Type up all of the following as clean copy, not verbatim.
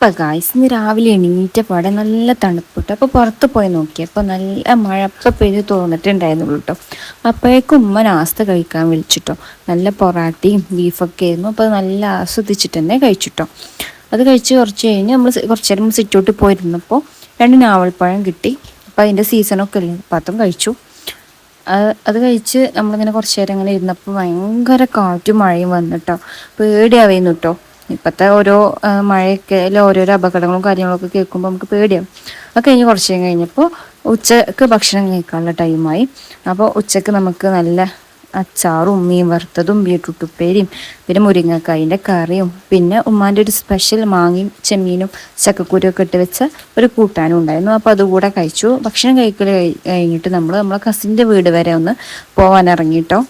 അപ്പം ഗായ്സ് ഇന്ന് രാവിലെ എണീറ്റ പാടെ നല്ല തണുപ്പിട്ടു. അപ്പോൾ പുറത്ത് പോയി നോക്കിയപ്പോൾ നല്ല മഴ അപ്പം പെയ്ത് തോന്നിട്ടുണ്ടായിരുന്നുള്ളൂ കേട്ടോ. അപ്പോഴേക്കും ഉമ്മ നാസ്ത കഴിക്കാൻ വിളിച്ചിട്ടോ. നല്ല പൊറാട്ടയും ബീഫൊക്കെ ആയിരുന്നു. അപ്പോൾ നല്ല ആസ്വദിച്ചിട്ട് തന്നെ കഴിച്ചിട്ടോ. അത് കഴിച്ച് കുറച്ച് കഴിഞ്ഞ് നമ്മൾ കുറച്ച് നേരം സിറ്റൗട്ടിൽ പോയിരുന്നപ്പോൾ 2 നാവൽപ്പഴം കിട്ടി. അപ്പോൾ അതിൻ്റെ സീസണൊക്കെ അല്ലേ, അപ്പം അതും കഴിച്ചു. അത് കഴിച്ച് നമ്മളിങ്ങനെ കുറച്ച് നേരം ഇങ്ങനെ ഇരുന്നപ്പോൾ ഭയങ്കര കാറ്റും മഴയും വന്നിട്ടോ. പേടിയാവുന്നു കേട്ടോ. ഇപ്പോഴത്തെ ഓരോ മഴയൊക്കെ അല്ല, ഓരോരോ അപകടങ്ങളും കാര്യങ്ങളൊക്കെ കേൾക്കുമ്പോൾ നമുക്ക് പേടിയാവും. അത് കഴിഞ്ഞ് കുറച്ച് നേരം കഴിഞ്ഞപ്പോൾ ഉച്ചക്ക് ഭക്ഷണം കഴിക്കാനുള്ള ടൈമായി. അപ്പോൾ ഉച്ചക്ക് നമുക്ക് നല്ല അച്ചാറും മീൻ വറുത്തതും ബീട്രൂട്ട് ഉപ്പേരിയും പിന്നെ മുരിങ്ങക്കായിൻ്റെ കറിയും പിന്നെ ഉമ്മാൻ്റെ ഒരു സ്പെഷ്യൽ മാങ്ങയും ചെമ്മീനും ചക്കക്കുരുവൊക്കെ ഇട്ട് വെച്ച ഒരു കൂട്ടാനും ഉണ്ടായിരുന്നു. അപ്പോൾ അതുകൂടെ കഴിച്ചു. ഭക്ഷണം കഴിക്കൽ കഴിഞ്ഞിട്ട് നമ്മളെ കസിൻ്റെ വീട് വരെ ഒന്ന് പോകാൻ ഇറങ്ങിയിട്ടോ.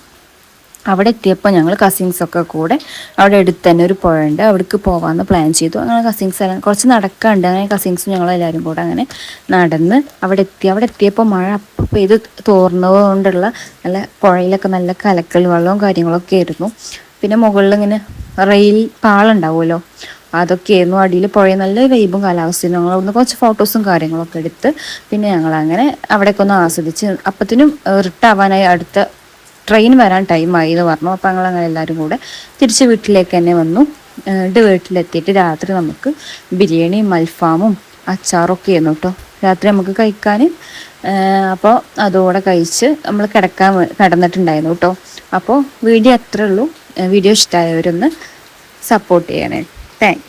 അവിടെ എത്തിയപ്പോൾ ഞങ്ങൾ കസിൻസൊക്കെ കൂടെ അവിടെ അടുത്ത് തന്നെ ഒരു പുഴയുണ്ട്, അവിടേക്ക് പോകാമെന്ന് പ്ലാൻ ചെയ്തു. അങ്ങനെ കസിൻസ് എല്ലാം കുറച്ച് നടക്കാണ്ട്, അങ്ങനെ കസിൻസും ഞങ്ങളെല്ലാവരും കൂടെ അങ്ങനെ നടന്ന് അവിടെ എത്തിയപ്പോൾ മഴ അപ്പം പെയ്ത് തോർന്നതുകൊണ്ടുള്ള നല്ല പുഴയിലൊക്കെ നല്ല കലക്കൽ വെള്ളവും കാര്യങ്ങളൊക്കെ ആയിരുന്നു. പിന്നെ മുകളിൽ ഇങ്ങനെ റെയിൽ പാളുണ്ടാവുമല്ലോ, അതൊക്കെയായിരുന്നു. അടിയിൽ പുഴ നല്ല വൈബും കാലാവസ്ഥയും. ഞങ്ങൾ അവിടുന്ന് കുറച്ച് ഫോട്ടോസും കാര്യങ്ങളൊക്കെ എടുത്ത് പിന്നെ ഞങ്ങളങ്ങനെ അവിടേക്ക് ഒന്ന് ആസ്വദിച്ച് അപ്പത്തിനും റിട്ടാവാനായി അടുത്ത ട്രെയിൻ വരാൻ ടൈമായി എന്ന് പറഞ്ഞു. അപ്പോൾ ഞങ്ങളങ്ങനെ എല്ലാവരും കൂടെ തിരിച്ച് വീട്ടിലേക്ക് തന്നെ വന്നു. വീട്ടിലെത്തിയിട്ട് രാത്രി നമുക്ക് ബിരിയാണിയും അൽഫാമും അച്ചാറൊക്കെ ആയിരുന്നു കേട്ടോ രാത്രി നമുക്ക് കഴിക്കാൻ. അപ്പോൾ അതോടെ കഴിച്ച് നമ്മൾ കിടന്നിട്ടുണ്ടായിരുന്നു കേട്ടോ. അപ്പോൾ വീഡിയോ അത്രേ ഉള്ളൂ. വീഡിയോ ഇഷ്ടമായവരൊന്ന് സപ്പോർട്ട് ചെയ്യണേ. താങ്ക്